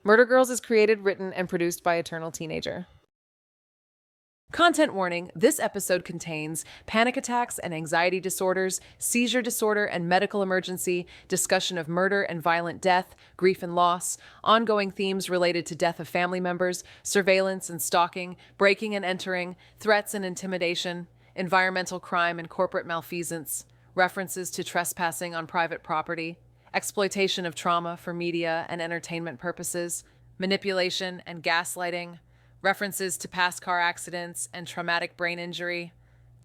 Murder Girls is created, written, and produced by EternalTeenager. Content warning, this episode contains panic attacks and anxiety disorders, seizure disorder and medical emergency, discussion of murder and violent death, grief and loss, ongoing themes related to death of family members, surveillance and stalking, breaking and entering, threats and intimidation, environmental crime and corporate malfeasance, references to trespassing on private property, exploitation of trauma for media and entertainment purposes, manipulation and gaslighting, references to past car accidents and traumatic brain injury,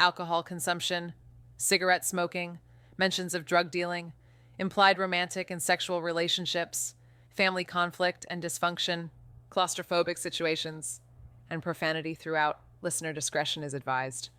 alcohol consumption, cigarette smoking, mentions of drug dealing, implied romantic and sexual relationships, family conflict and dysfunction, claustrophobic situations, and profanity throughout. Listener discretion is advised.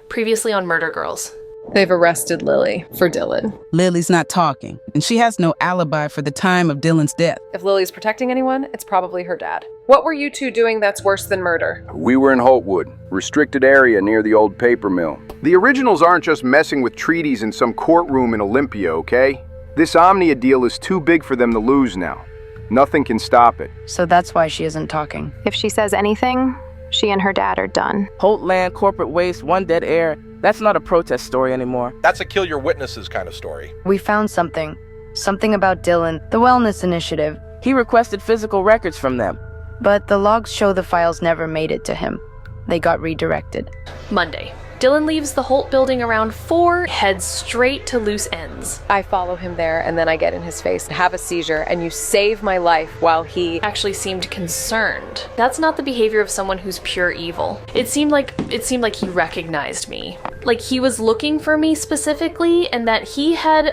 Previously on Murder Girls. They've arrested Lily for Dylan. Lily's not talking, and she has no alibi for the time of Dylan's death. If Lily's protecting anyone, it's probably her dad. What were you two doing that's worse than murder? We were in Holtwood, restricted area near the old paper mill. The originals aren't just messing with treaties in some courtroom in Olympia, okay? This Omnia deal is too big for them to lose now. Nothing can stop it. So that's why she isn't talking. If she says anything, she and her dad are done. Holt land, corporate waste, one dead heir. That's not a protest story anymore. That's a kill your witnesses kind of story. We found something. Something about Dylan, the wellness initiative. He requested physical records from them. But the logs show the files never made it to him. They got redirected. Monday. Dylan leaves the Holt building around 4, heads straight to Loose Ends. I follow him there, and then I get in his face, have a seizure, and you save my life while he Actually seemed concerned. That's not the behavior of someone who's pure evil. It seemed like he recognized me. Like he was looking for me specifically, and that he had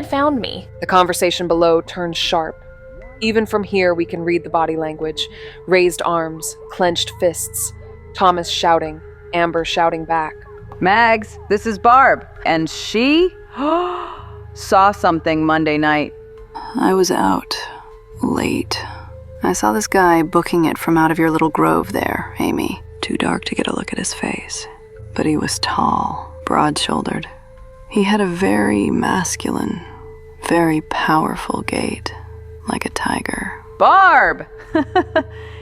found me. The conversation below turns sharp. Even from here, we can read the body language. Raised arms, clenched fists. Thomas shouting, Amber shouting back. Mags, this is Barb. And she saw something Monday night. I was out. Late. I saw this guy booking it from out of your little grove there, Amy. Too dark to get a look at his face. But he was tall, broad-shouldered. He had a very masculine, very powerful gait, like a tiger. Barb!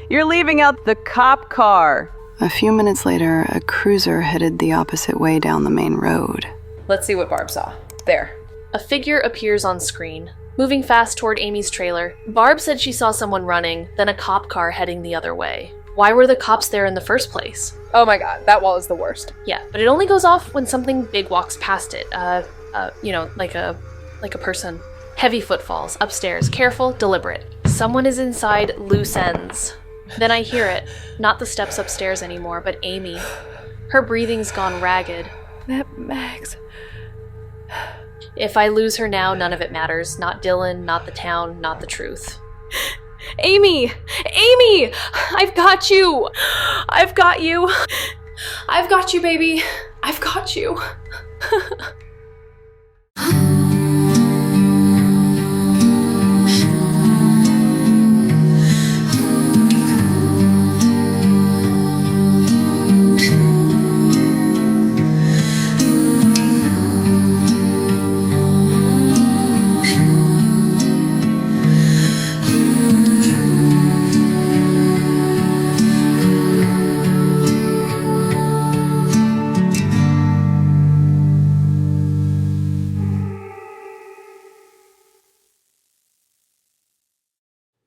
You're leaving out the cop car. A few minutes later, a cruiser headed the opposite way down the main road. Let's see what Barb saw. There. A figure appears on screen, moving fast toward Amy's trailer. Barb said she saw someone running, then a cop car heading the other way. Why were the cops there in the first place? Oh my god, that wall is the worst. Yeah, but it only goes off when something big walks past it. Like a person. Heavy footfalls, upstairs, careful, deliberate. Someone is inside Loose Ends. Then I hear it. Not the steps upstairs anymore, but Amy. Her breathing's gone ragged. Mags. If I lose her now, none of it matters. Not Dylan, not the town, not the truth. Amy! Amy! I've got you! I've got you! I've got you, baby! I've got you!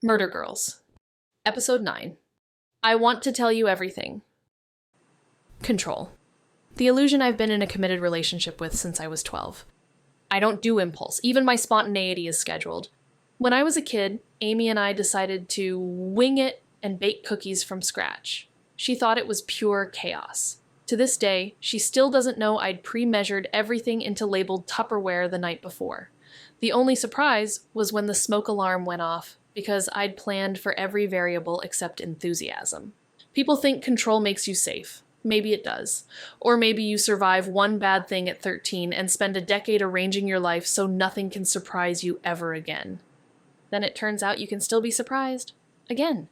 Murder Girls. Episode 9. I want to tell you everything. Control. The illusion I've been in a committed relationship with since I was 12. I don't do impulse. Even my spontaneity is scheduled. When I was a kid, Amy and I decided to wing it and bake cookies from scratch. She thought it was pure chaos. To this day, she still doesn't know I'd pre-measured everything into labeled Tupperware the night before. The only surprise was when the smoke alarm went off, because I'd planned for every variable except enthusiasm. People think control makes you safe. Maybe it does. Or maybe you survive one bad thing at 13 and spend a decade arranging your life so nothing can surprise you ever again. Then it turns out you can still be surprised. Again.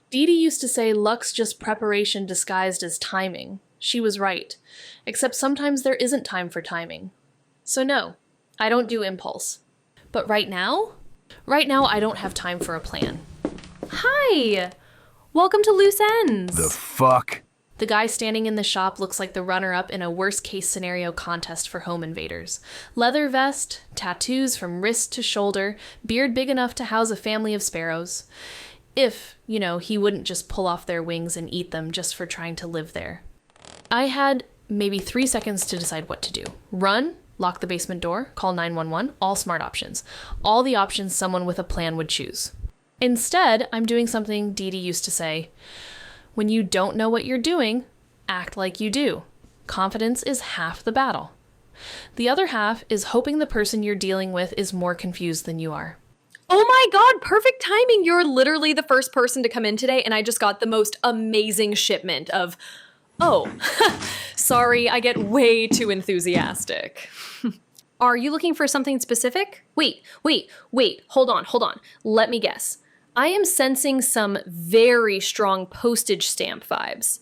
Dee Dee used to say luck's just preparation disguised as timing. She was right. Except sometimes there isn't time for timing. So no, I don't do impulse. But right now I don't have time for a plan. Hi! Welcome to Loose Ends! The fuck? The guy standing in the shop looks like the runner-up in a worst-case scenario contest for home invaders. Leather vest, tattoos from wrist to shoulder, beard big enough to house a family of sparrows. If, he wouldn't just pull off their wings and eat them just for trying to live there. I had maybe 3 seconds to decide what to do. Run, lock the basement door, call 911, all smart options. All the options someone with a plan would choose. Instead, I'm doing something Dee Dee used to say. When you don't know what you're doing, act like you do. Confidence is half the battle. The other half is hoping the person you're dealing with is more confused than you are. Oh my god, perfect timing! You're literally the first person to come in today, and I just got the most amazing shipment of... Oh, sorry, I get way too enthusiastic. Are you looking for something specific? Wait, hold on. Let me guess. I am sensing some very strong postage stamp vibes.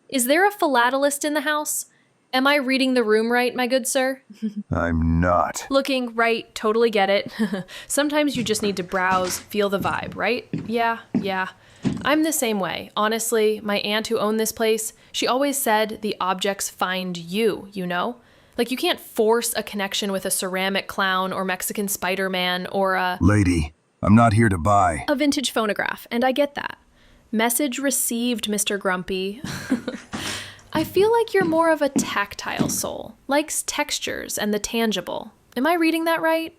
Is there a philatelist in the house? Am I reading the room right, my good sir? I'm not. Looking right, totally get it. Sometimes you just need to browse, feel the vibe, right? Yeah. I'm the same way. Honestly, my aunt who owned this place, she always said the objects find you, Like you can't force a connection with a ceramic clown or Mexican Spider-Man or a... Lady, I'm not here to buy. A vintage phonograph, and I get that. Message received, Mr. Grumpy. I feel like you're more of a tactile soul, likes textures and the tangible. Am I reading that right?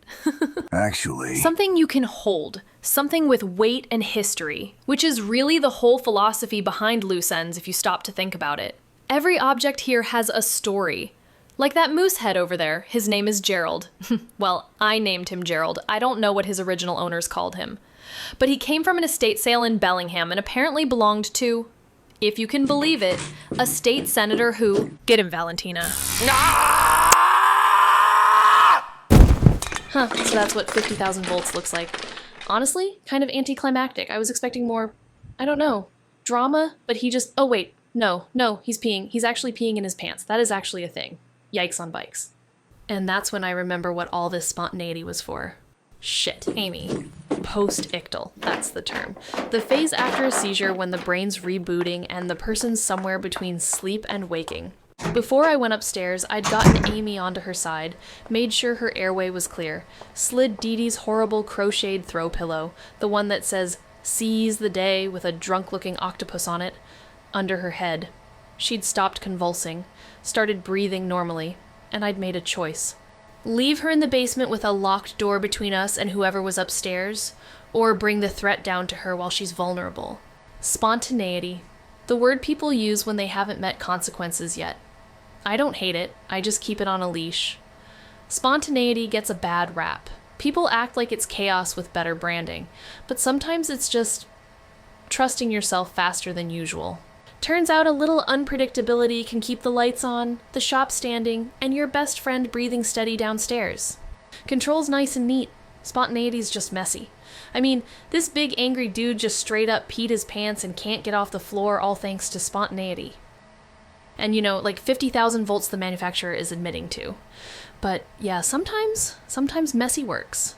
Actually... Something you can hold, something with weight and history, which is really the whole philosophy behind Loose Ends if you stop to think about it. Every object here has a story. Like that moose head over there, his name is Gerald. Well, I named him Gerald. I don't know what his original owners called him. But he came from an estate sale in Bellingham and apparently belonged to, if you can believe it, a state senator who... Get him, Valentina. So that's what 50,000 volts looks like. Honestly, kind of anticlimactic. I was expecting more, I don't know, drama, but he just... Oh, wait. No, he's peeing. He's actually peeing in his pants. That is actually a thing. Yikes on bikes. And that's when I remember what all this spontaneity was for. Shit, Amy. Post-ictal, that's the term. The phase after a seizure when the brain's rebooting and the person's somewhere between sleep and waking. Before I went upstairs, I'd gotten Amy onto her side, made sure her airway was clear, slid Dee Dee's horrible crocheted throw pillow, the one that says, "Seize the day" with a drunk-looking octopus on it, under her head. She'd stopped convulsing, started breathing normally, and I'd made a choice. Leave her in the basement with a locked door between us and whoever was upstairs, or bring the threat down to her while she's vulnerable. Spontaneity. The word people use when they haven't met consequences yet. I don't hate it, I just keep it on a leash. Spontaneity gets a bad rap. People act like it's chaos with better branding, but sometimes it's just trusting yourself faster than usual. Turns out a little unpredictability can keep the lights on, the shop standing, and your best friend breathing steady downstairs. Control's nice and neat. Spontaneity's just messy. I mean, this big angry dude just straight up peed his pants and can't get off the floor all thanks to spontaneity. And like 50,000 volts the manufacturer is admitting to. But yeah, sometimes messy works.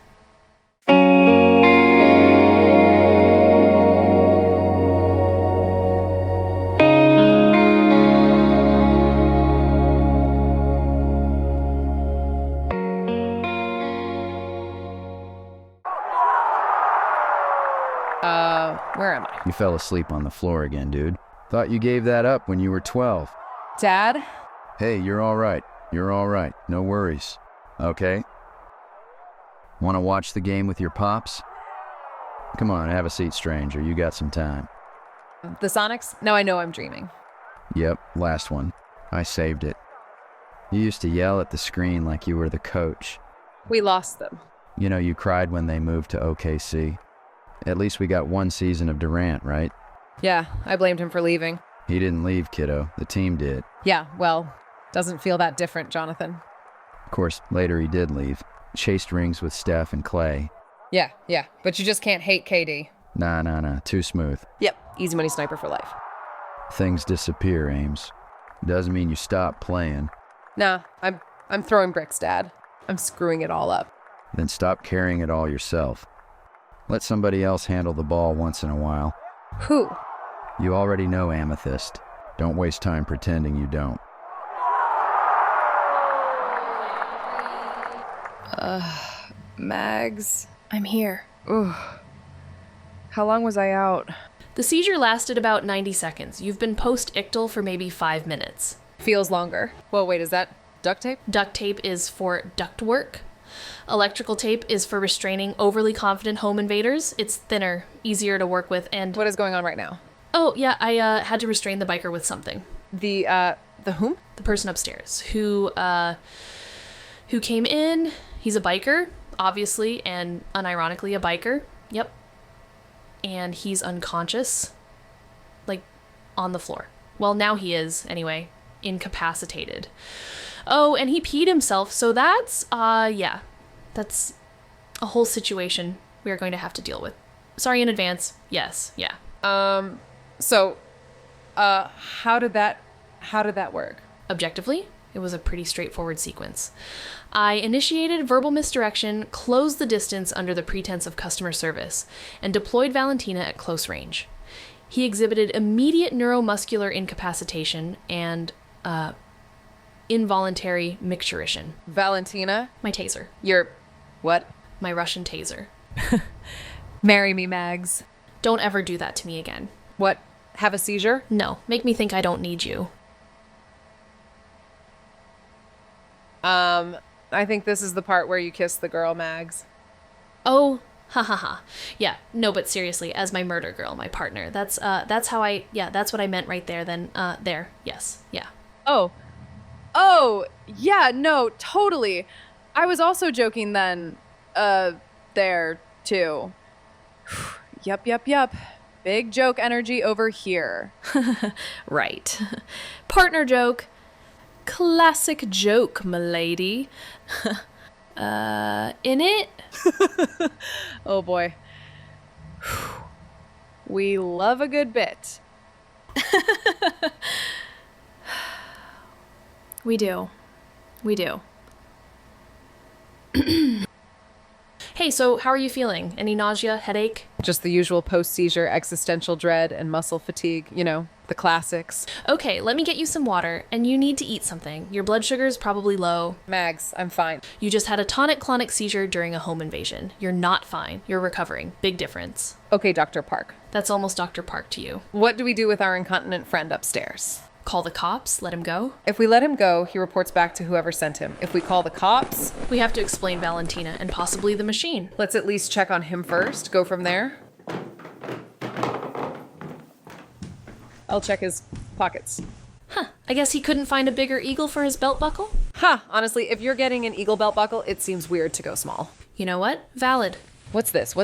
Where am I? You fell asleep on the floor again, dude. Thought you gave that up when you were 12. Dad? Hey, you're all right. You're all right. No worries. Okay? Want to watch the game with your pops? Come on, have a seat, stranger. You got some time. The Sonics? Now I know I'm dreaming. Yep, last one. I saved it. You used to yell at the screen like you were the coach. We lost them. You cried when they moved to OKC. At least we got one season of Durant, right? Yeah, I blamed him for leaving. He didn't leave, kiddo. The team did. Yeah, well, doesn't feel that different, Jonathan. Of course, later he did leave. Chased rings with Steph and Clay. Yeah, but you just can't hate KD. Nah. Too smooth. Yep, easy money sniper for life. Things disappear, Ames. Doesn't mean you stop playing. Nah, I'm throwing bricks, Dad. I'm screwing it all up. Then stop carrying it all yourself. Let somebody else handle the ball once in a while. Who? You already know Amethyst. Don't waste time pretending you don't. Mags. I'm here. Ooh. How long was I out? The seizure lasted about 90 seconds. You've been post-ictal for maybe 5 minutes. Feels longer. Well, wait, is that duct tape? Duct tape is for duct work. Electrical tape is for restraining overly confident home invaders. It's thinner, easier to work with, and... What is going on right now? Oh, yeah, I had to restrain the biker with something. The whom? The person upstairs who came in. He's a biker, obviously, and unironically a biker. Yep. And he's unconscious, like, on the floor. Well, now he is, anyway, incapacitated. Oh, and he peed himself, so that's, yeah. That's a whole situation we are going to have to deal with. Sorry in advance. Yes, yeah. So, how did that work? Objectively, it was a pretty straightforward sequence. I initiated verbal misdirection, closed the distance under the pretense of customer service, and deployed Valentina at close range. He exhibited immediate neuromuscular incapacitation and, involuntary micturition. Valentina? My taser. Your what? My Russian taser. Marry me, Mags. Don't ever do that to me again. What? Have a seizure? No, make me think I don't need you. I think this is the part where you kiss the girl, Mags. Oh, ha ha ha. Yeah, no, but seriously, as my murder girl, my partner. That's how that's what I meant right there then. There. Yes. Yeah. Oh, yeah, no, totally. I was also joking then, there, too. Yup. Big joke energy over here. Right. Partner joke. Classic joke, m'lady. In it? Oh boy. We love a good bit. We do. Hey, so how are you feeling? Any nausea, headache? Just the usual post-seizure existential dread and muscle fatigue, you know, the classics. Okay, let me get you some water, and you need to eat something. Your blood sugar's probably low. Mags, I'm fine. You just had a tonic-clonic seizure during a home invasion. You're not fine. You're recovering. Big difference. Okay, Dr. Park. That's almost Dr. Park to you. What do we do with our incontinent friend upstairs? Call the cops? Let him go? If we let him go, he reports back to whoever sent him. If we call the cops... We have to explain Valentina and possibly the machine. Let's at least check on him first. Go from there. I'll check his pockets. Huh. I guess he couldn't find a bigger eagle for his belt buckle? Honestly, if you're getting an eagle belt buckle, it seems weird to go small. You know what? Valid. What's this?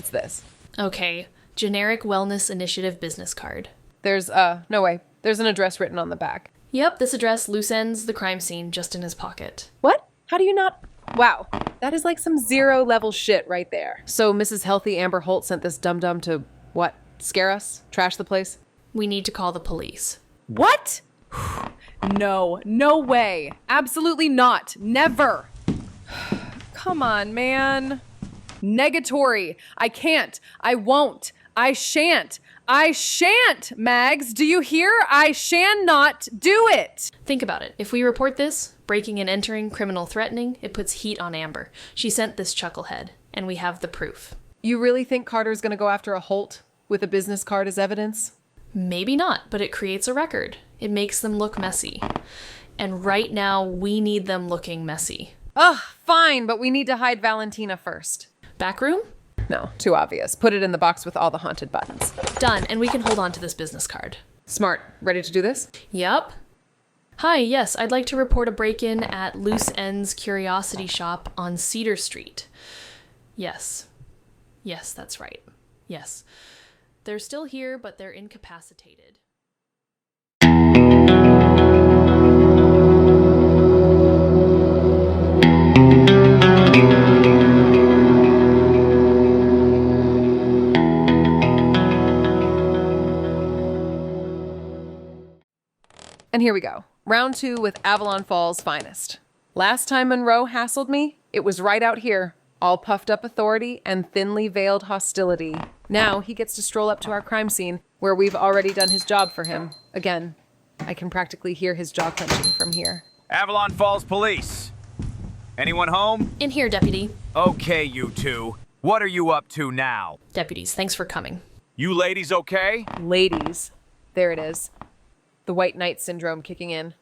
Okay. Generic Wellness Initiative business card. There's, no way. There's an address written on the back. Yep, this address, loose ends, the crime scene, just in his pocket. What? How do you not... Wow, that is like some zero-level shit right there. So Mrs. Healthy Amber Holt sent this dum-dum to, what, scare us? Trash the place? We need to call the police. What? No way. Absolutely not. Never. Come on, man. Negatory. I can't. I won't. I shan't. Mags. Do you hear? I shan not do it. Think about it. If we report this, breaking and entering, criminal threatening, it puts heat on Amber. She sent this chucklehead, and we have the proof. You really think Carter's gonna go after a Holt with a business card as evidence? Maybe not, but it creates a record. It makes them look messy. And right now, we need them looking messy. Ugh, fine, but we need to hide Valentina first. Back room? No, too obvious. Put it in the box with all the haunted buttons. Done, and we can hold on to this business card. Smart. Ready to do this? Yep. Hi, yes, I'd like to report a break-in at Loose Ends Curiosity Shop on Cedar Street. Yes. Yes, that's right. Yes. They're still here, but they're incapacitated. And here we go. Round 2 with Avalon Falls' finest. Last time Monroe hassled me, it was right out here. All puffed up authority and thinly veiled hostility. Now he gets to stroll up to our crime scene, where we've already done his job for him. Again, I can practically hear his jaw clenching from here. Avalon Falls Police. Anyone home? In here, Deputy. Okay, you two. What are you up to now? Deputies, thanks for coming. You ladies okay? Ladies. There it is. The white knight syndrome kicking in.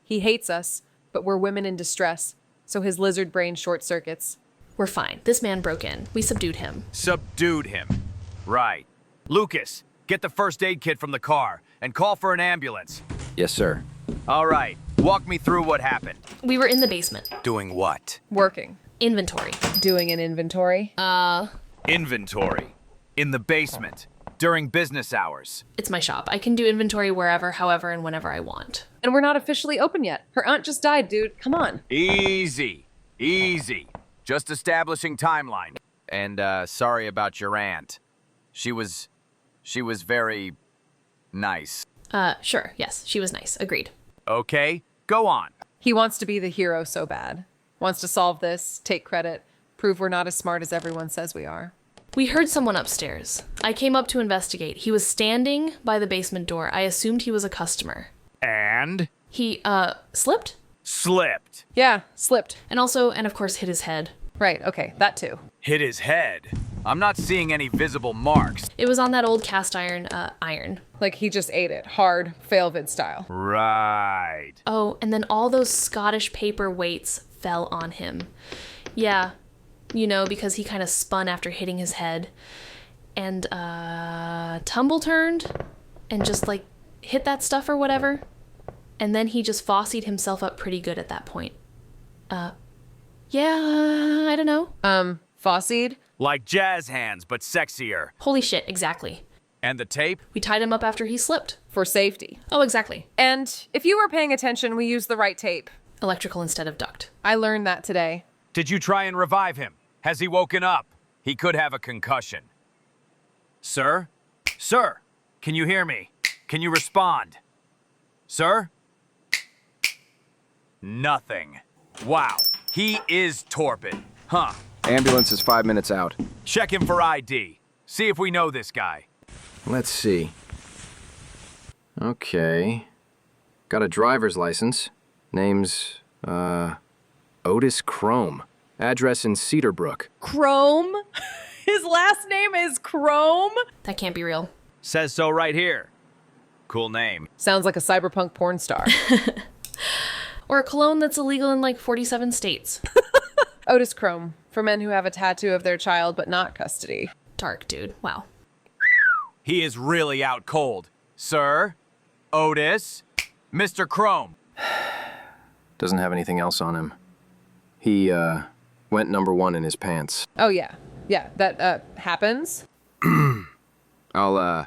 He hates us, but we're women in distress, so his lizard brain short circuits. We're fine. This man broke in. We subdued him. Subdued him. Right. Lucas, get the first aid kit from the car and call for an ambulance. Yes, sir. All right. Walk me through what happened. We were in the basement. Doing what? Working. Inventory. Doing an inventory? Inventory. In the basement. During business hours. It's my shop. I can do inventory wherever, however, and whenever I want. And we're not officially open yet. Her aunt just died, dude. Come on. Easy. Easy. Just establishing timeline. And, sorry about your aunt. She was very nice. Sure. Yes, she was nice. Agreed. Okay, go on. He wants to be the hero so bad. Wants to solve this, take credit, prove we're not as smart as everyone says we are. We heard someone upstairs. I came up to investigate. He was standing by the basement door. I assumed he was a customer. And? He, slipped? Slipped. Yeah, slipped. And of course, hit his head. Right, okay, that too. Hit his head? I'm not seeing any visible marks. It was on that old cast iron. Like he just ate it, hard, fail-vid style. Right. Oh, and then all those Scottish paper weights fell on him. Yeah, because he kind of spun after hitting his head. And, tumble turned and just, hit that stuff or whatever. And then he just fossied himself up pretty good at that point. Yeah, I don't know. Fossied? Like jazz hands, but sexier. Holy shit, exactly. And the tape? We tied him up after he slipped. For safety. Oh, exactly. And if you were paying attention, we used the right tape. Electrical instead of duct. I learned that today. Did you try and revive him? Has he woken up? He could have a concussion. Sir? Sir, can you hear me? Can you respond? Sir? Nothing. Wow, he is torpid. Huh. Ambulance is 5 minutes out. Check him for ID. See if we know this guy. Let's see. Okay. Got a driver's license. Name's, Otis Chrome. Address in Cedarbrook. Chrome? His last name is Chrome? That can't be real. Says so right here. Cool name. Sounds like a cyberpunk porn star. Or a cologne that's illegal in 47 states. Otis Chrome, for men who have a tattoo of their child but not custody. Dark, dude. Wow. He is really out cold. Sir? Otis? Mr. Chrome. Doesn't have anything else on him. He, went number 1 in his pants. Oh, yeah. Yeah, that, happens. I'll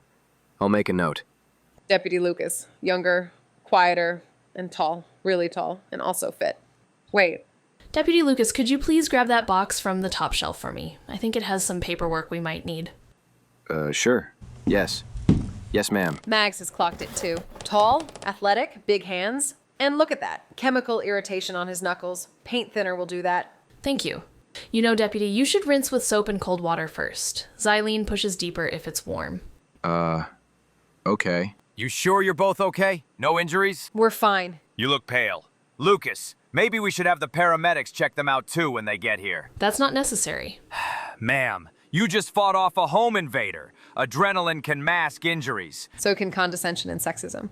make a note. Deputy Lucas. Younger, quieter, and tall. Really tall, and also fit. Wait. Deputy Lucas, could you please grab that box from the top shelf for me? I think it has some paperwork we might need. Sure. Yes. Yes, ma'am. Mags has clocked it too. Tall, athletic, big hands. And look at that. Chemical irritation on his knuckles. Paint thinner will do that. Thank you. Deputy, you should rinse with soap and cold water first. Xylene pushes deeper if it's warm. Okay. You sure you're both okay? No injuries? We're fine. You look pale. Lucas, maybe we should have the paramedics check them out too when they get here. That's not necessary. Ma'am, you just fought off a home invader. Adrenaline can mask injuries. So can condescension and sexism.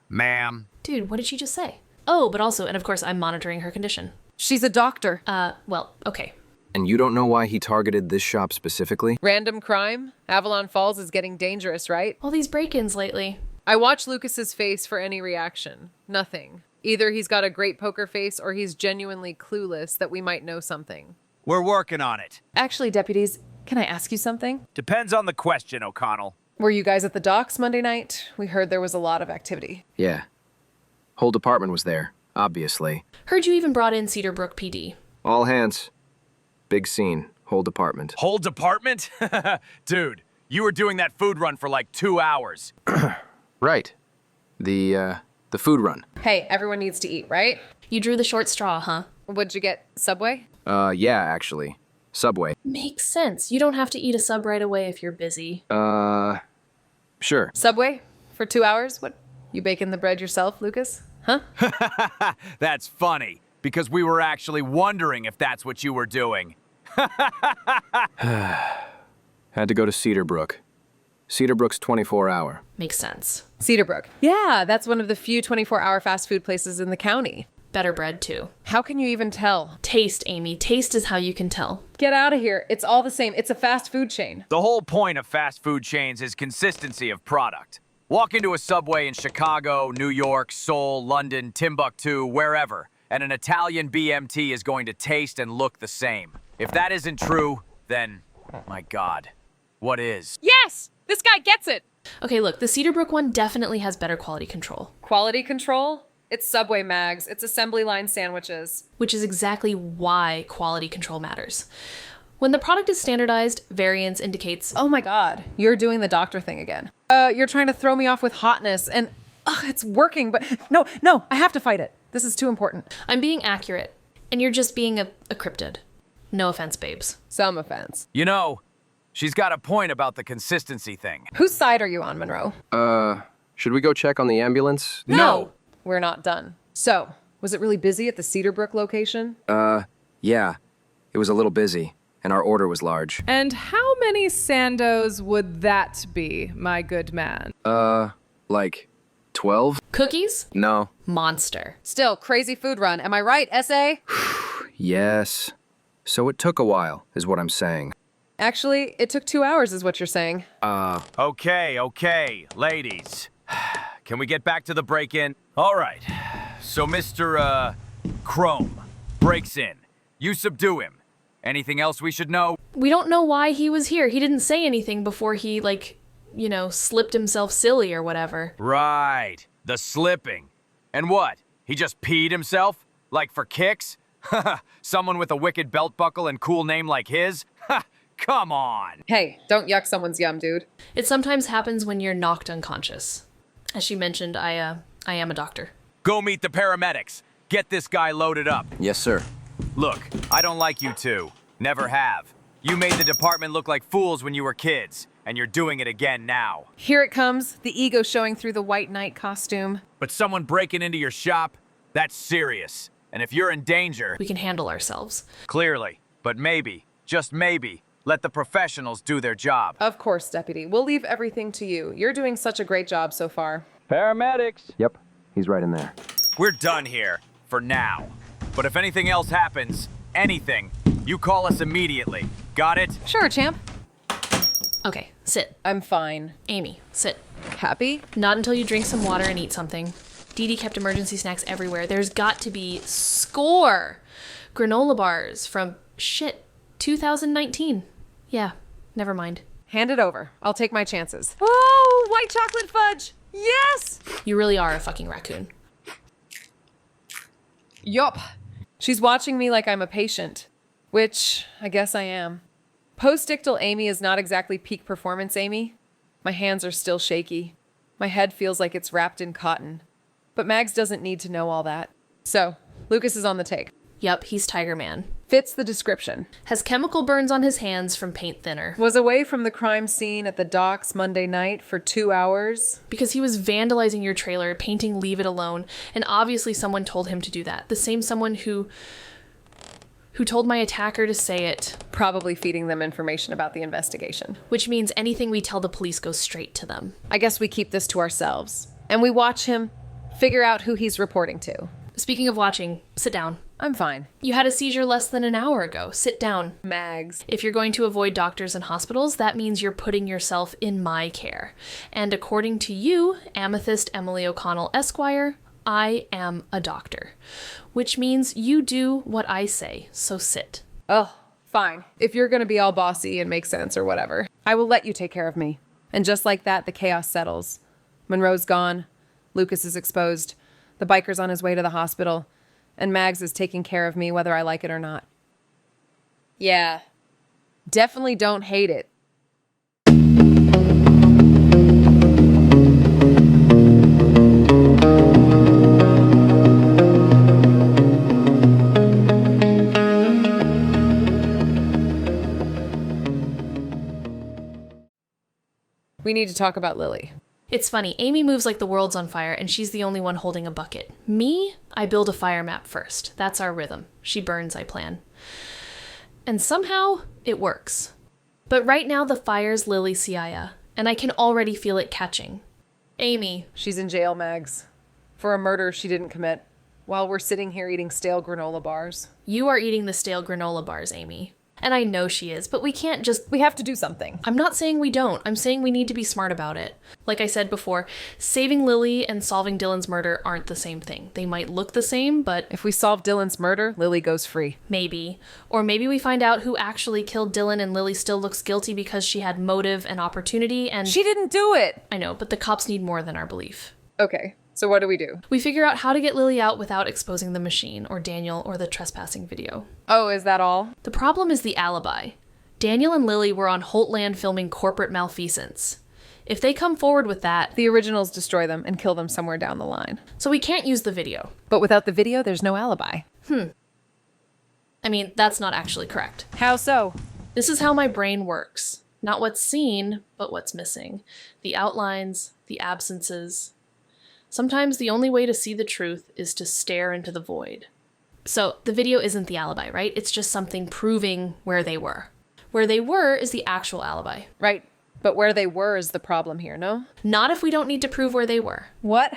Ma'am. Dude, what did she just say? Oh, but also, and of course, I'm monitoring her condition. She's a doctor. Well, okay. And you don't know why he targeted this shop specifically? Random crime? Avalon Falls is getting dangerous, right? All these break-ins lately. I watch Lucas's face for any reaction. Nothing. Either he's got a great poker face or he's genuinely clueless that we might know something. We're working on it. Actually, deputies, can I ask you something? Depends on the question, O'Connell. Were you guys at the docks Monday night? We heard there was a lot of activity. Yeah. Whole department was there, obviously. Heard you even brought in Cedarbrook PD. All hands. Big scene. Whole department. Whole department? Dude, you were doing that food run for 2 hours. Right. The food run. Hey, everyone needs to eat, right? You drew the short straw, huh? What'd you get? Subway? Yeah, actually. Subway. Makes sense. You don't have to eat a sub right away if you're busy. Sure. Subway? For 2 hours? What? You baking the bread yourself, Lucas? Huh? That's funny, because we were actually wondering if that's what you were doing. Had to go to Cedarbrook. Cedarbrook's 24-hour. Makes sense. Cedarbrook. Yeah, that's one of the few 24-hour fast food places in the county. Better bread, too. How can you even tell? Taste, Amy. Taste is how you can tell. Get out of here. It's all the same. It's a fast food chain. The whole point of fast food chains is consistency of product. Walk into a Subway in Chicago, New York, Seoul, London, Timbuktu, wherever, and an Italian BMT is going to taste and look the same. If that isn't true, then, my God, what is? Yes! This guy gets it! Okay, look, the Cedarbrook one definitely has better quality control. Quality control? It's Subway mags. It's assembly line sandwiches. Which is exactly why quality control matters. When the product is standardized, variance indicates, oh my God, you're doing the doctor thing again. You're trying to throw me off with hotness and it's working, but no, I have to fight it. This is too important. I'm being accurate, and you're just being a cryptid. No offense, babes. Some offense. You know, she's got a point about the consistency thing. Whose side are you on, Monroe? Should we go check on the ambulance? No! We're not done. So, was it really busy at the Cedarbrook location? Yeah. It was a little busy, and our order was large. And how many Sandos would that be, my good man? Like 12? Cookies? No. Monster. Still, crazy food run. Am I right, SA? Yes. So it took a while, is what I'm saying. Actually, it took 2 hours is what you're saying. Okay, ladies. Can we get back to the break-in? All right. So Mr. Chrome breaks in. You subdue him. Anything else we should know? We don't know why he was here. He didn't say anything before he, slipped himself silly or whatever. Right. The slipping. And what? He just peed himself? Like for kicks? Someone with a wicked belt buckle and cool name like his? Come on. Hey, don't yuck someone's yum, dude. It sometimes happens when you're knocked unconscious. As she mentioned, I am a doctor. Go meet the paramedics. Get this guy loaded up. Yes, sir. Look, I don't like you two. Never have. You made the department look like fools when you were kids, and you're doing it again now. Here it comes, the ego showing through the white knight costume. But someone breaking into your shop? That's serious. And if you're in danger... We can handle ourselves. Clearly. But maybe, just maybe, let the professionals do their job. Of course, Deputy. We'll leave everything to you. You're doing such a great job so far. Paramedics! Yep, he's right in there. We're done here, for now. But if anything else happens, anything, you call us immediately. Got it? Sure, champ. Okay, sit. I'm fine. Amy, sit. Happy? Not until you drink some water and eat something. Dee Dee kept emergency snacks everywhere. There's got to be score granola bars from, 2019. Yeah, never mind. Hand it over. I'll take my chances. Oh, white chocolate fudge! Yes! You really are a fucking raccoon. Yup. She's watching me like I'm a patient. Which, I guess I am. Post-ictal Amy is not exactly peak performance Amy. My hands are still shaky. My head feels like it's wrapped in cotton. But Mags doesn't need to know all that. So, Lucas is on the take. Yup, he's Tiger Man. Fits the description. Has chemical burns on his hands from paint thinner. Was away from the crime scene at the docks Monday night for 2 hours. Because he was vandalizing your trailer, painting Leave It Alone, and obviously someone told him to do that. The same someone who told my attacker to say it. Probably feeding them information about the investigation. Which means anything we tell the police goes straight to them. I guess we keep this to ourselves. And we watch him, figure out who he's reporting to. Speaking of watching, sit down. I'm fine. You had a seizure less than an hour ago. Sit down. Mags. If you're going to avoid doctors and hospitals, that means you're putting yourself in my care. And according to you, Amethyst Emily O'Connell Esquire, I am a doctor. Which means you do what I say, so sit. Oh, fine. If you're gonna be all bossy and make sense or whatever, I will let you take care of me. And just like that, the chaos settles. Monroe's gone. Lucas is exposed. The biker's on his way to the hospital. And Mags is taking care of me whether I like it or not. Yeah. Definitely don't hate it. We need to talk about Lily. It's funny, Amy moves like the world's on fire and she's the only one holding a bucket. Me, I build a fire map first. That's our rhythm. She burns, I plan. And somehow, it works. But right now the fire's Lily Siaya, and I can already feel it catching. Amy. She's in jail, Mags. For a murder she didn't commit. While we're sitting here eating stale granola bars. You are eating the stale granola bars, Amy. And I know she is, but we can't just... We have to do something. I'm not saying we don't. I'm saying we need to be smart about it. Like I said before, saving Lily and solving Dylan's murder aren't the same thing. They might look the same, but... If we solve Dylan's murder, Lily goes free. Maybe. Or maybe we find out who actually killed Dylan and Lily still looks guilty because she had motive and opportunity and... She didn't do it! I know, but the cops need more than our belief. Okay. So what do we do? We figure out how to get Lily out without exposing the machine, or Daniel, or the trespassing video. Oh, is that all? The problem is the alibi. Daniel and Lily were on Holt Land filming corporate malfeasance. If they come forward with that... The originals destroy them and kill them somewhere down the line. So we can't use the video. But without the video, there's no alibi. I mean, that's not actually correct. How so? This is how my brain works. Not what's seen, but what's missing. The outlines, the absences... Sometimes the only way to see the truth is to stare into the void. So the video isn't the alibi, right? It's just something proving where they were. Where they were is the actual alibi. Right. But where they were is the problem here, no? Not if we don't need to prove where they were. What?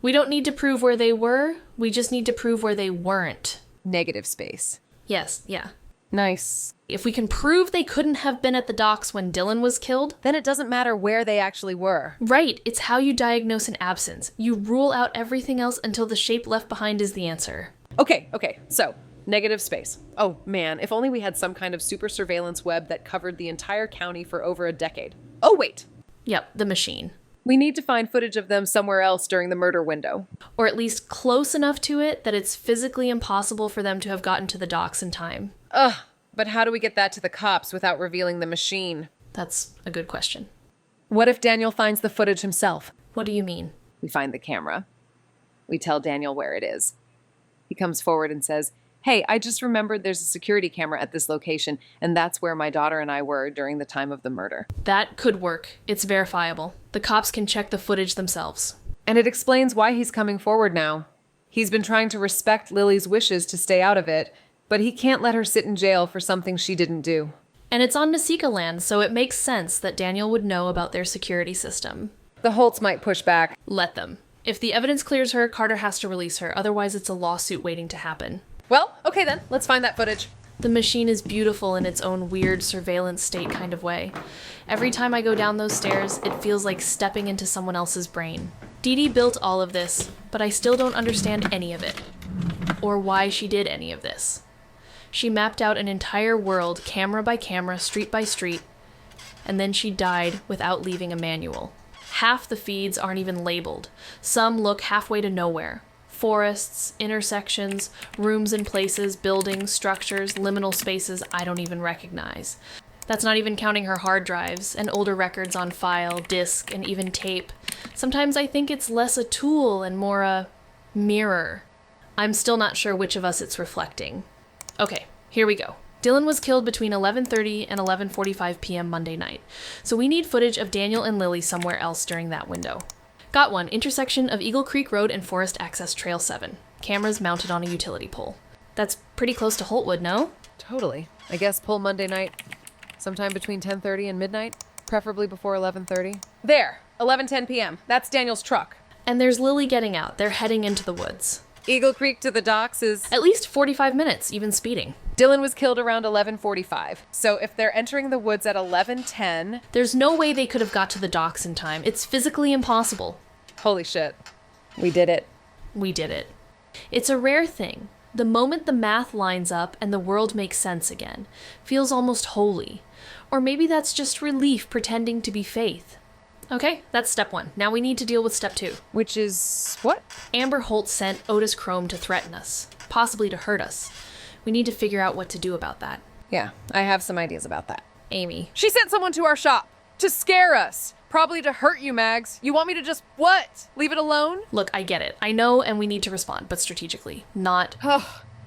We don't need to prove where they were. We just need to prove where they weren't. Negative space. Yes, yeah. Nice. If we can prove they couldn't have been at the docks when Dylan was killed, then it doesn't matter where they actually were. Right, it's how you diagnose an absence. You rule out everything else until the shape left behind is the answer. Okay, so, negative space. Oh man, if only we had some kind of super surveillance web that covered the entire county for over a decade. Oh wait! Yep, the machine. We need to find footage of them somewhere else during the murder window. Or at least close enough to it that it's physically impossible for them to have gotten to the docks in time. Ugh, but how do we get that to the cops without revealing the machine? That's a good question. What if Daniel finds the footage himself? What do you mean? We find the camera. We tell Daniel where it is. He comes forward and says, "Hey, I just remembered there's a security camera at this location, and that's where my daughter and I were during the time of the murder." That could work. It's verifiable. The cops can check the footage themselves. And it explains why he's coming forward now. He's been trying to respect Lily's wishes to stay out of it, but he can't let her sit in jail for something she didn't do. And it's on Nasika land, so it makes sense that Daniel would know about their security system. The Holts might push back. Let them. If the evidence clears her, Carter has to release her, otherwise it's a lawsuit waiting to happen. Well, okay then, let's find that footage. The machine is beautiful in its own weird surveillance state kind of way. Every time I go down those stairs, it feels like stepping into someone else's brain. Dee Dee built all of this, but I still don't understand any of it. Or why she did any of this. She mapped out an entire world, camera by camera, street by street, and then she died without leaving a manual. Half the feeds aren't even labeled. Some look halfway to nowhere. Forests, intersections, rooms and places, buildings, structures, liminal spaces I don't even recognize. That's not even counting her hard drives, and older records on file, disc, and even tape. Sometimes I think it's less a tool and more a mirror. I'm still not sure which of us it's reflecting. Okay, here we go. Dylan was killed between 11:30 and 11:45 p.m. Monday night, so we need footage of Daniel and Lily somewhere else during that window. Got one, intersection of Eagle Creek Road and Forest Access Trail 7. Cameras mounted on a utility pole. That's pretty close to Holtwood, no? Totally. I guess pull Monday night, sometime between 10:30 and midnight, preferably before 11:30. There, 11:10 p.m. That's Daniel's truck. And there's Lily getting out. They're heading into the woods. Eagle Creek to the docks is... at least 45 minutes, even speeding. Dylan was killed around 11:45. So if they're entering the woods at 11:10... There's no way they could have got to the docks in time. It's physically impossible. Holy shit. We did it. We did it. It's a rare thing. The moment the math lines up and the world makes sense again, feels almost holy. Or maybe that's just relief pretending to be faith. Okay, that's step 1. Now we need to deal with step 2. Which is what? Amber Holt sent Otis Chrome to threaten us, possibly to hurt us. We need to figure out what to do about that. Yeah, I have some ideas about that. Amy. She sent someone to our shop to scare us. Probably to hurt you, Mags. You want me to just, what? Leave it alone? Look, I get it. I know, and we need to respond, but strategically, not...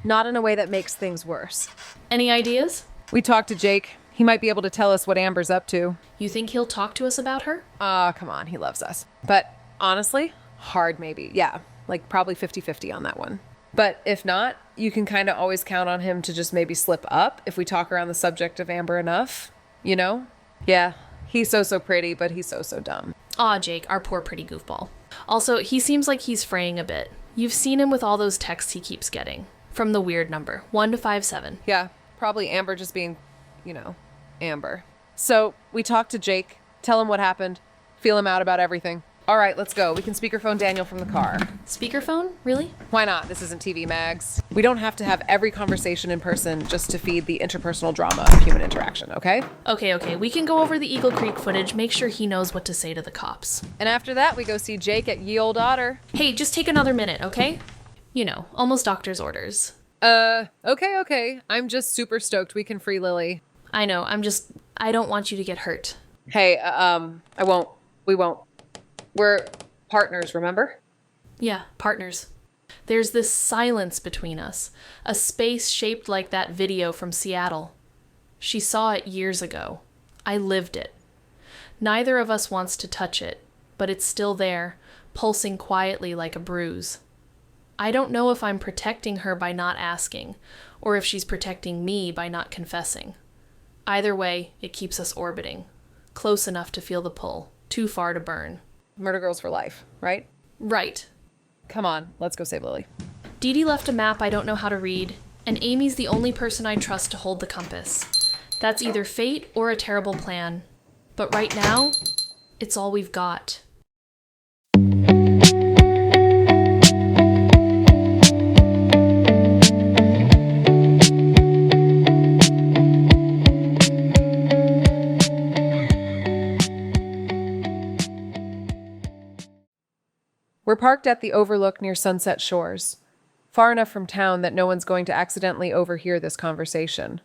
Not in a way that makes things worse. Any ideas? We talked to Jake. He might be able to tell us what Amber's up to. You think he'll talk to us about her? Come on, he loves us. But honestly, hard maybe. Yeah, like probably 50-50 on that one. But if not, you can kind of always count on him to just maybe slip up if we talk around the subject of Amber enough, you know? Yeah, he's so pretty, but he's so dumb. Aw, Jake, our poor pretty goofball. Also, he seems like he's fraying a bit. You've seen him with all those texts he keeps getting. From the weird number, 1-57. Yeah, probably Amber just being, you know, Amber. So we talked to Jake, tell him what happened, feel him out about everything. All right, let's go. We can speakerphone Daniel from the car. Speakerphone? Really? Why not? This isn't TV, Mags. We don't have to have every conversation in person just to feed the interpersonal drama of human interaction, okay? Okay. We can go over the Eagle Creek footage, make sure he knows what to say to the cops. And after that, we go see Jake at Ye Old Otter. Hey, just take another minute, okay? You know, almost doctor's orders. Okay. I'm just super stoked we can free Lily. I know, I don't want you to get hurt. Hey, we won't. We're partners, remember? Yeah, partners. There's this silence between us, a space shaped like that video from Seattle. She saw it years ago. I lived it. Neither of us wants to touch it, but it's still there, pulsing quietly like a bruise. I don't know if I'm protecting her by not asking, or if she's protecting me by not confessing. Either way, it keeps us orbiting, close enough to feel the pull, too far to burn. Murder girls for life, right? Right. Come on, let's go save Lily. Dee Dee left a map I don't know how to read, and Amy's the only person I trust to hold the compass. That's either fate or a terrible plan. But right now, it's all we've got. We're parked at the overlook near Sunset Shores, far enough from town that no one's going to accidentally overhear this conversation.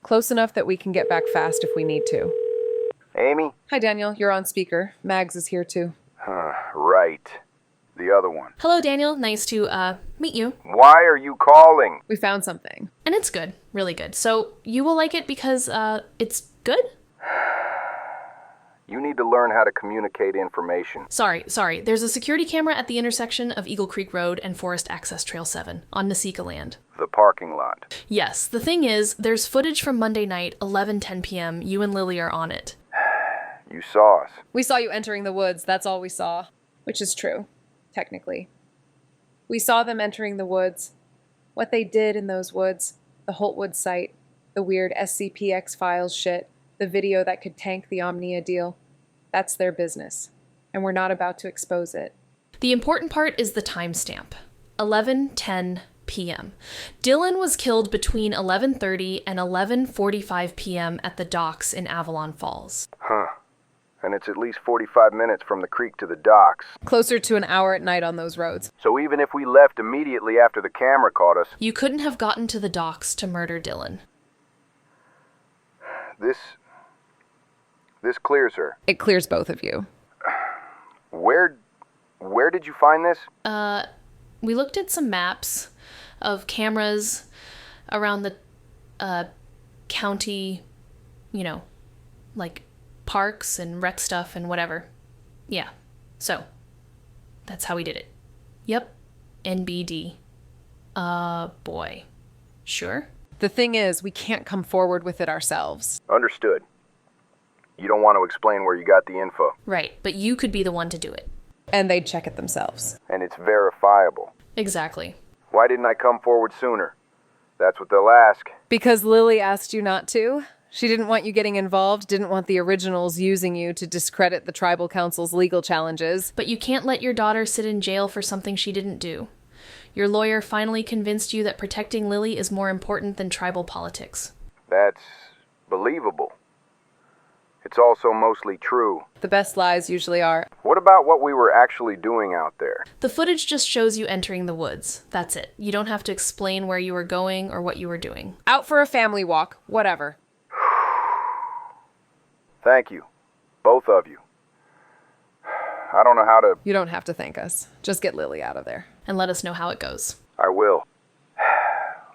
Close enough that we can get back fast if we need to. Amy? Hi, Daniel. You're on speaker. Mags is here, too. Right. The other one. Hello, Daniel. Nice to, meet you. Why are you calling? We found something. And it's good. Really good. So, you will like it because, it's good? You need to learn how to communicate information. Sorry. There's a security camera at the intersection of Eagle Creek Road and Forest Access Trail 7 on Nasika land. The parking lot. Yes, the thing is, there's footage from Monday night, 11:10 p.m. You and Lily are on it. You saw us. We saw you entering the woods, that's all we saw. Which is true, technically. We saw them entering the woods. What they did in those woods, the Holtwood site, the weird SCP-X files shit, the video that could tank the Omnia deal. That's their business, and we're not about to expose it. The important part is the timestamp. 11:10 p.m. Dylan was killed between 11:30 and 11:45 p.m. at the docks in Avalon Falls. Huh. And it's at least 45 minutes from the creek to the docks. Closer to an hour at night on those roads. So even if we left immediately after the camera caught us... You couldn't have gotten to the docks to murder Dylan. This clears her. It clears both of you. Where did you find this? We looked at some maps of cameras around the, county, you know, like parks and rec stuff and whatever. Yeah. So, that's how we did it. Yep. NBD. Boy. Sure? The thing is, we can't come forward with it ourselves. Understood. You don't want to explain where you got the info. Right, but you could be the one to do it. And they'd check it themselves. And it's verifiable. Exactly. Why didn't I come forward sooner? That's what they'll ask. Because Lily asked you not to. She didn't want you getting involved, didn't want the originals using you to discredit the tribal council's legal challenges. But you can't let your daughter sit in jail for something she didn't do. Your lawyer finally convinced you that protecting Lily is more important than tribal politics. That's believable. It's also mostly true. The best lies usually are. What about what we were actually doing out there? The footage just shows you entering the woods. That's it. You don't have to explain where you were going or what you were doing. Out for a family walk, whatever. Thank you. Both of you. I don't know how to... You don't have to thank us. Just get Lily out of there. And let us know how it goes. I will.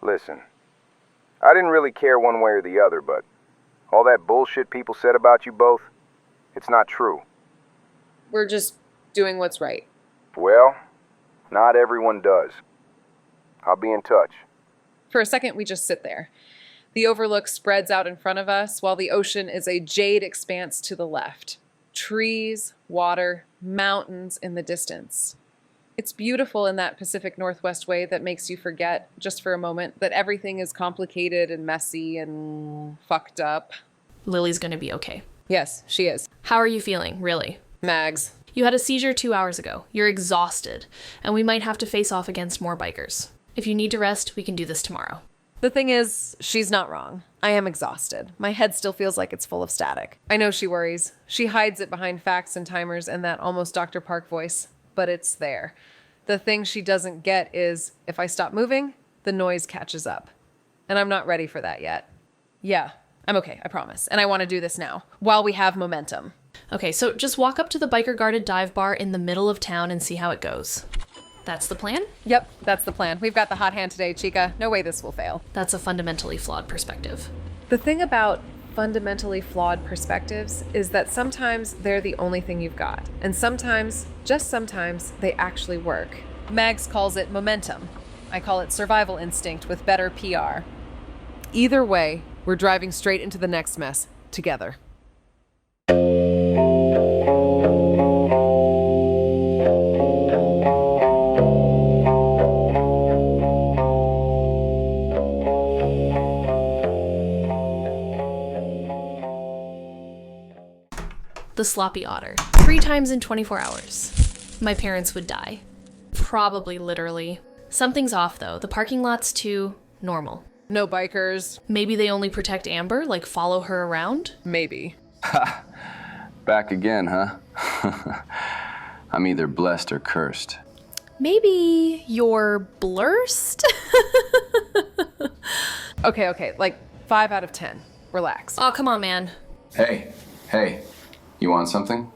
Listen, I didn't really care one way or the other, but All that bullshit people said about you both, it's not true. We're just doing what's right. Well, not everyone does. I'll be in touch. For a second, we just sit there. The overlook spreads out in front of us, while the ocean is a jade expanse to the left. Trees, water, mountains in the distance. It's beautiful in that Pacific Northwest way that makes you forget, just for a moment, that everything is complicated and messy and fucked up. Lily's gonna be okay. Yes, she is. How are you feeling, really? Mags. You had a seizure 2 hours ago. You're exhausted, and we might have to face off against more bikers. If you need to rest, we can do this tomorrow. The thing is, she's not wrong. I am exhausted. My head still feels like it's full of static. I know she worries. She hides it behind facts and timers and that almost Dr. Park voice, but it's there. The thing she doesn't get is, if I stop moving, the noise catches up. And I'm not ready for that yet. Yeah, I'm okay, I promise. And I want to do this now, while we have momentum. Okay, so just walk up to the biker-guarded dive bar in the middle of town and see how it goes. That's the plan? Yep, that's the plan. We've got the hot hand today, Chica. No way this will fail. That's a fundamentally flawed perspective. The thing about fundamentally flawed perspectives is that sometimes they're the only thing you've got. And sometimes, just sometimes, they actually work. Mags calls it momentum. I call it survival instinct with better PR. Either way, we're driving straight into the next mess, together. The sloppy otter. 3 times in 24 hours. My parents would die. Probably literally. Something's off though. The parking lot's too normal. No bikers. Maybe they only protect Amber, like follow her around? Maybe. Ha! Back again, huh? I'm either blessed or cursed. Maybe you're blurst? Okay, like 5 out of 10. Relax. Oh, come on, man. Hey, you want something?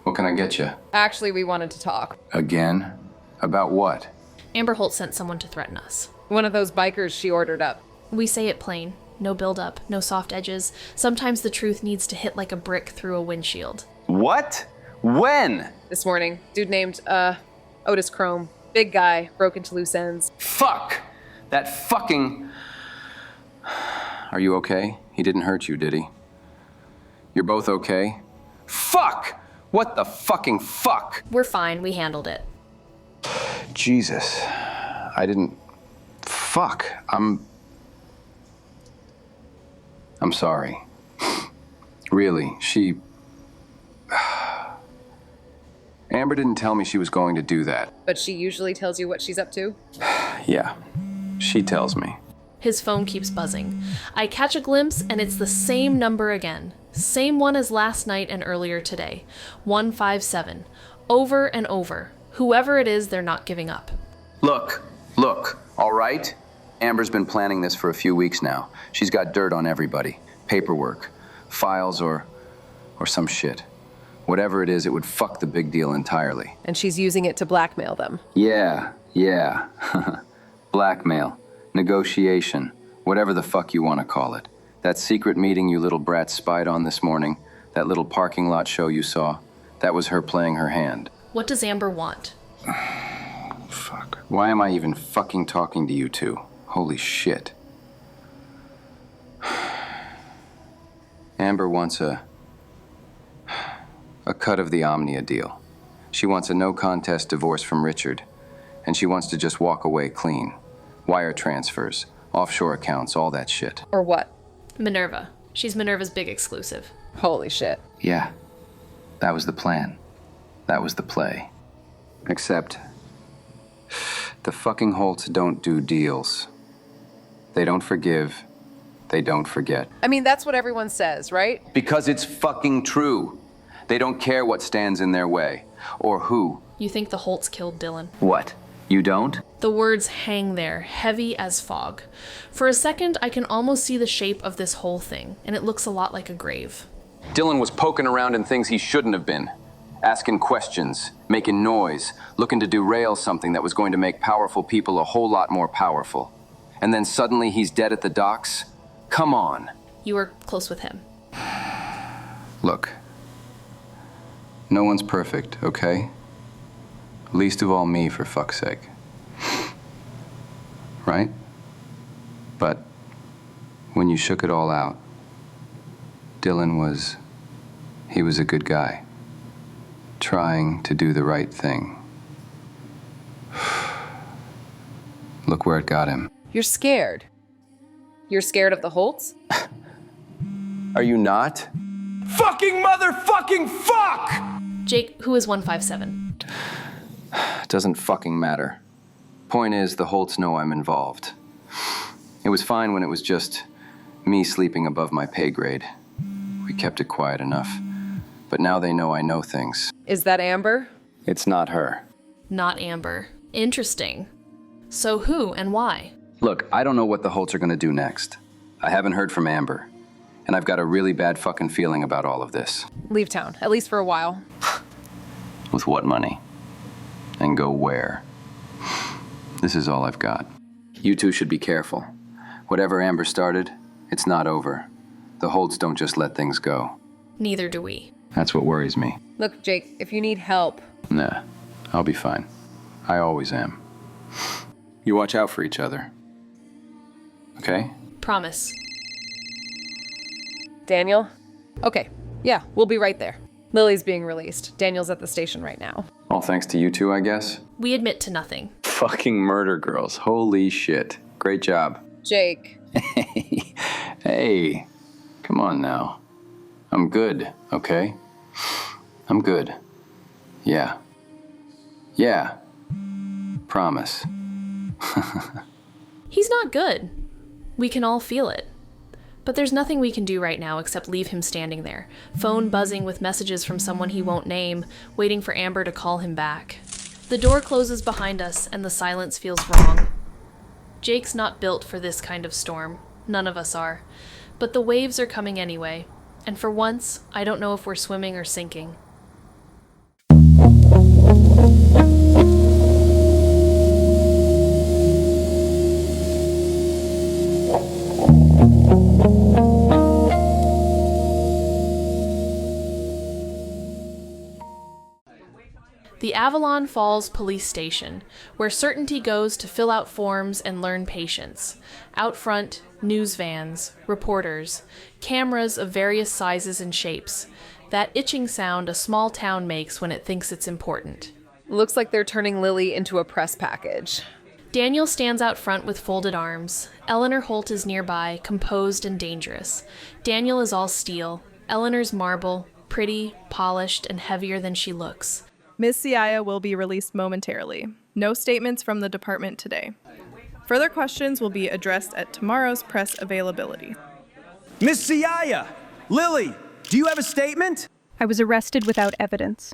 What can I get you? Actually, we wanted to talk. Again? About what? Amber Holt sent someone to threaten us. One of those bikers she ordered up. We say it plain. No build-up, no soft edges. Sometimes the truth needs to hit like a brick through a windshield. What? When? This morning. Dude named, Otis Chrome. Big guy, broke into loose ends. Fuck! That fucking... Are you okay? He didn't hurt you, did he? You're both okay? Fuck! What the fucking fuck? We're fine, we handled it. Jesus. I didn't... Fuck. I'm sorry. Really, she... Amber didn't tell me she was going to do that. But she usually tells you what she's up to? Yeah, she tells me. His phone keeps buzzing. I catch a glimpse and it's the same number again. Same one as last night and earlier today. 157. Over and over. Whoever it is, they're not giving up. Look, all right? Amber's been planning this for a few weeks now. She's got dirt on everybody. Paperwork, files, or some shit. Whatever it is, it would fuck the big deal entirely. And she's using it to blackmail them. Yeah. Blackmail, negotiation, whatever the fuck you want to call it. That secret meeting you little brats spied on this morning, that little parking lot show you saw, that was her playing her hand. What does Amber want? Fuck. Why am I even fucking talking to you two? Holy shit. Amber wants a cut of the Omnia deal. She wants a no-contest divorce from Richard, and she wants to just walk away clean. Wire transfers, offshore accounts, all that shit. Or what? Minerva. She's Minerva's big exclusive. Holy shit. Yeah, that was the plan. That was the play. Except, the fucking Holts don't do deals. They don't forgive. They don't forget. I mean, that's what everyone says, right? Because it's fucking true. They don't care what stands in their way, or who. You think the Holts killed Dylan? What? You don't? The words hang there, heavy as fog. For a second, I can almost see the shape of this whole thing, and it looks a lot like a grave. Dylan was poking around in things he shouldn't have been. Asking questions, making noise, looking to derail something that was going to make powerful people a whole lot more powerful. And then suddenly he's dead at the docks? Come on. You were close with him. Look, no one's perfect, okay? Least of all me, for fuck's sake. Right? But when you shook it all out, Dylan was a good guy, trying to do the right thing. Look where it got him. You're scared. You're scared of the Holtz? Are you not? Fucking motherfucking fuck! Jake, who is 157? Doesn't fucking matter. Point is, the Holtz know I'm involved. It was fine when it was just me sleeping above my pay grade. We kept it quiet enough. But now they know I know things. Is that Amber? It's not her. Not Amber. Interesting. So who and why? Look, I don't know what the Holtz are gonna do next. I haven't heard from Amber. And I've got a really bad fucking feeling about all of this. Leave town, at least for a while. With what money? And go where? This is all I've got. You two should be careful. Whatever Amber started, it's not over. The Holtz don't just let things go. Neither do we. That's what worries me. Look, Jake, if you need help... Nah, I'll be fine. I always am. You watch out for each other. Okay? Promise. Daniel? Okay, yeah, we'll be right there. Lily's being released. Daniel's at the station right now. All thanks to you two, I guess? We admit to nothing. Fucking murder girls. Holy shit. Great job. Jake. Hey, come on now. I'm good, okay? I'm good. Yeah. Yeah. Promise. He's not good. We can all feel it. But there's nothing we can do right now except leave him standing there, phone buzzing with messages from someone he won't name, waiting for Amber to call him back. The door closes behind us, and the silence feels wrong. Jake's not built for this kind of storm. None of us are. But the waves are coming anyway, and for once, I don't know if we're swimming or sinking. The Avalon Falls Police Station, where certainty goes to fill out forms and learn patience. Out front, news vans, reporters, cameras of various sizes and shapes. That itching sound a small town makes when it thinks it's important. Looks like they're turning Lily into a press package. Daniel stands out front with folded arms. Eleanor Holt is nearby, composed and dangerous. Daniel is all steel. Eleanor's marble, pretty, polished, and heavier than she looks. Ms. Siaya will be released momentarily. No statements from the department today. Further questions will be addressed at tomorrow's press availability. Miss Siaya! Lily, do you have a statement? I was arrested without evidence.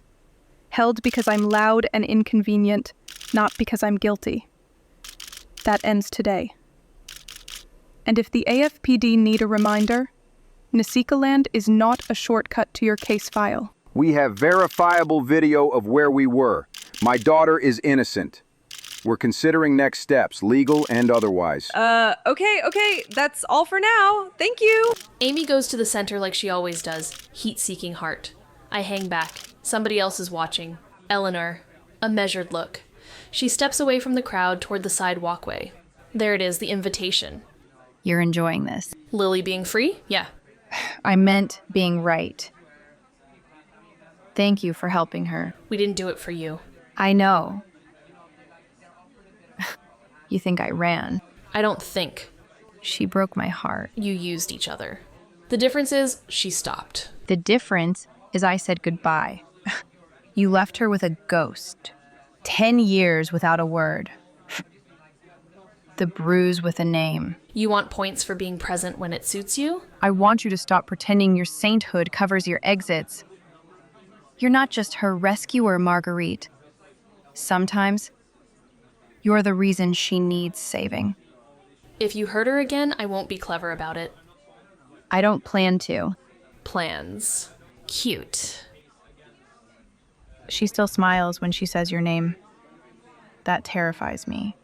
Held because I'm loud and inconvenient, not because I'm guilty. That ends today. And if the AFPD need a reminder, Nasikaland is not a shortcut to your case file. We have verifiable video of where we were. My daughter is innocent. We're considering next steps, legal and otherwise. Okay, that's all for now. Thank you. Amy goes to the center like she always does, heat-seeking heart. I hang back. Somebody else is watching. Eleanor. A measured look. She steps away from the crowd toward the side walkway. There it is, the invitation. You're enjoying this. Lily being free? Yeah. I meant being right. Thank you for helping her. We didn't do it for you. I know. You think I ran? I don't think. She broke my heart. You used each other. The difference is, she stopped. The difference is I said goodbye. You left her with a ghost. 10 years without a word. The bruise with a name. You want points for being present when it suits you? I want you to stop pretending your sainthood covers your exits. You're not just her rescuer, Marguerite. Sometimes, you're the reason she needs saving. If you hurt her again, I won't be clever about it. I don't plan to. Plans. Cute. She still smiles when she says your name. That terrifies me.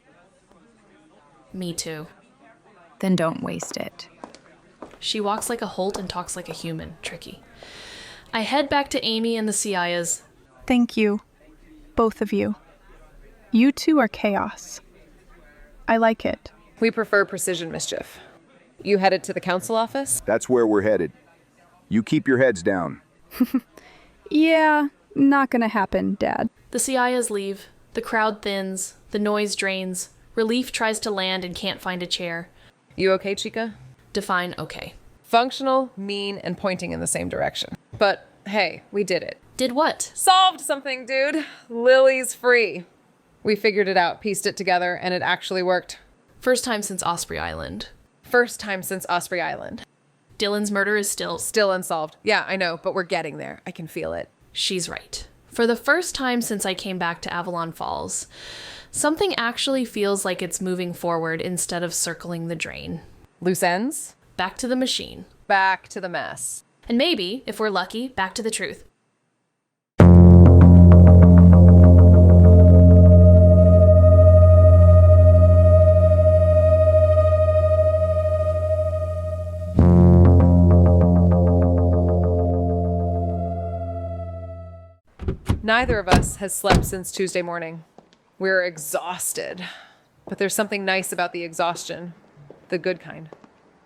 Me too. Then don't waste it. She walks like a Holt and talks like a human. Tricky. I head back to Amy and the Siayas. Thank you, both of you. You two are chaos. I like it. We prefer precision mischief. You headed to the council office? That's where we're headed. You keep your heads down. Yeah, not gonna happen, Dad. The Siayas leave. The crowd thins. The noise drains. Relief tries to land and can't find a chair. You okay, Chica? Define okay. Functional, mean, and pointing in the same direction. But hey, we did it. Did what? Solved something, dude. Lily's free. We figured it out, pieced it together, and it actually worked. First time since Osprey Island. First time since Osprey Island. Dylan's murder is still unsolved. Yeah, I know, but we're getting there. I can feel it. She's right. For the first time since I came back to Avalon Falls, something actually feels like it's moving forward instead of circling the drain. Loose ends? Back to the machine. Back to the mess. And maybe, if we're lucky, back to the truth. Neither of us has slept since Tuesday morning. We're exhausted. But there's something nice about the exhaustion. The good kind.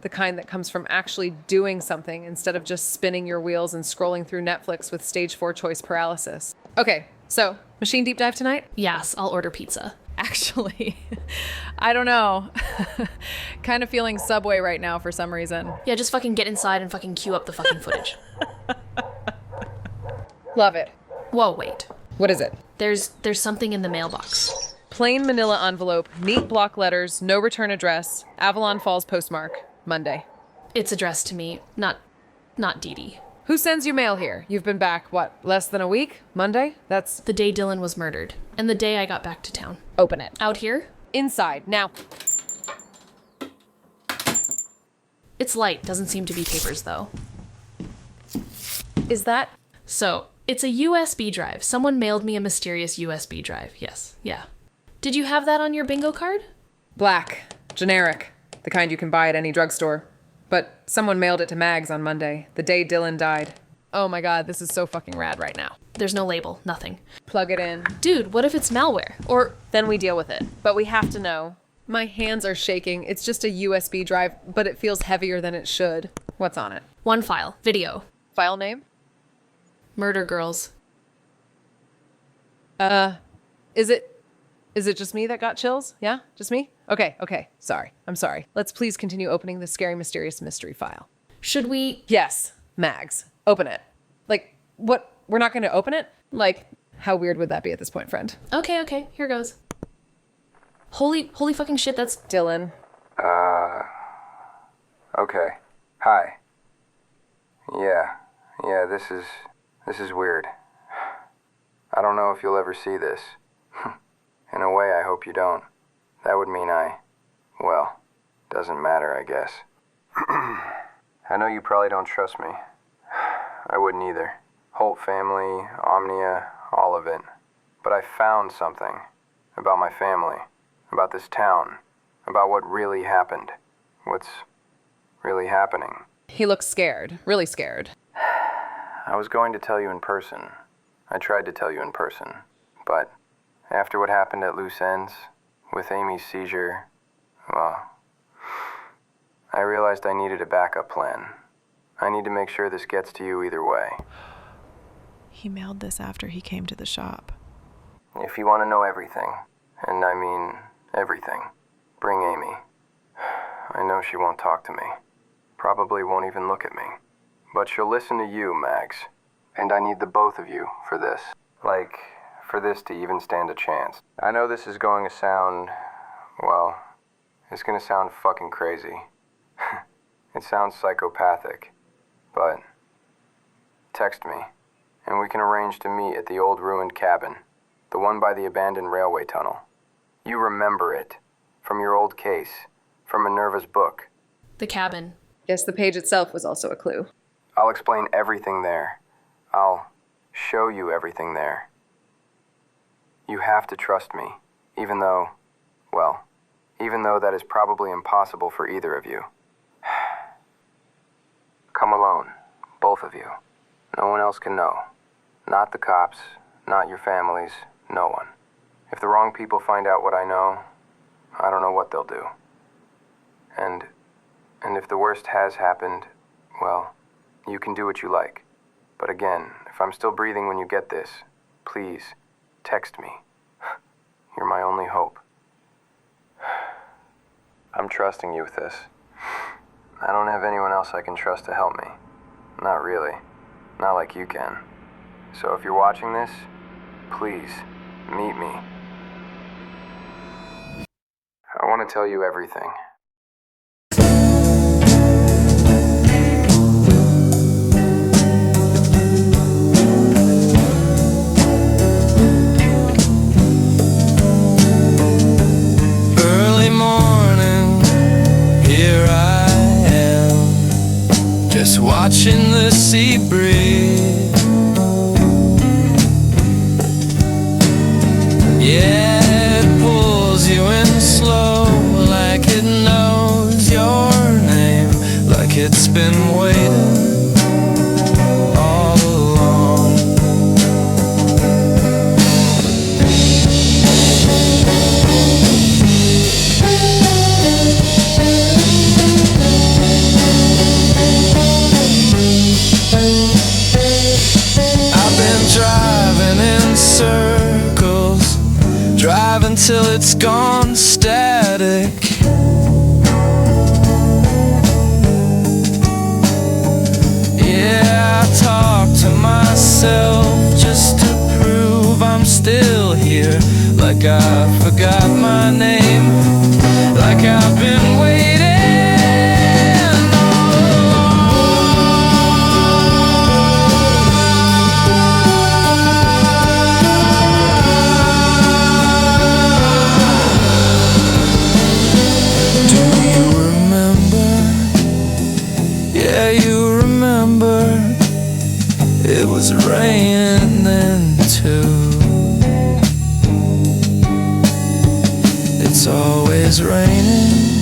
The kind that comes from actually doing something instead of just spinning your wheels and scrolling through Netflix with stage 4 choice paralysis. Okay, so, machine deep dive tonight? Yes, I'll order pizza. Actually, I don't know. Kind of feeling Subway right now for some reason. Yeah, just fucking get inside and fucking queue up the fucking footage. Love it. Whoa, wait. What is it? There's something in the mailbox. Plain manila envelope, neat block letters, no return address, Avalon Falls postmark, Monday. It's addressed to me, not Dee Dee. Who sends you mail here? You've been back, what, less than a week? Monday? That's the day Dylan was murdered, and the day I got back to town. Open it. Out here? Inside, now. It's light, doesn't seem to be papers though. Is that? So, it's a USB drive. Someone mailed me a mysterious USB drive. Yes, yeah. Did you have that on your bingo card? Black. Generic. The kind you can buy at any drugstore. But someone mailed it to Mags on Monday, the day Dylan died. Oh my god, this is so fucking rad right now. There's no label, nothing. Plug it in. Dude, what if it's malware? Or then we deal with it. But we have to know. My hands are shaking. It's just a USB drive, but it feels heavier than it should. What's on it? One file. Video. File name? Murder Girls. Is it just me that got chills? Yeah? Just me? Okay. Sorry. I'm sorry. Let's please continue opening the scary, mysterious mystery file. Should we? Yes. Mags. Open it. Like, what? We're not going to open it? Like, how weird would that be at this point, friend? Okay. Here goes. Holy fucking shit, that's Dylan. Okay. Hi. Yeah, this is weird. I don't know if you'll ever see this. In a way, I hope you don't. That would mean well, doesn't matter, I guess. I know you probably don't trust me. I wouldn't either. Holt family, Omnia, all of it. But I found something about my family, about this town, about what really happened. What's really happening. He looks scared, really scared. I was going to tell you in person. I tried to tell you in person. But after what happened at Loose Ends, with Amy's seizure, well, I realized I needed a backup plan. I need to make sure this gets to you either way. He mailed this after he came to the shop. If you want to know everything, and I mean everything, bring Amy. I know she won't talk to me. Probably won't even look at me. But she'll listen to you, Mags. And I need the both of you for this. Like, for this to even stand a chance. I know this is going to sound, well, it's going to sound fucking crazy. It sounds psychopathic. But text me, and we can arrange to meet at the old ruined cabin. The one by the abandoned railway tunnel. You remember it. From your old case. From Minerva's book. The cabin. Yes, the page itself was also a clue. I'll explain everything there. I'll show you everything there. You have to trust me, even though that is probably impossible for either of you. Come alone, both of you. No one else can know. Not the cops, not your families, no one. If the wrong people find out what I know, I don't know what they'll do. And if the worst has happened, well, you can do what you like. But again, if I'm still breathing when you get this, please, text me. You're my only hope. I'm trusting you with this. I don't have anyone else I can trust to help me. Not really. Not like you can. So if you're watching this, please, meet me. I want to tell you everything. Early morning, here I am, just watching the sea breathe. Yeah, it pulls you in slow, like it knows your name, like it's been waiting all along. I've been driving in circles, driving till it's gone static. Yeah, I talk to myself just to prove I'm still here, like I forgot my name, like I've been waiting. It was raining then too. It's always raining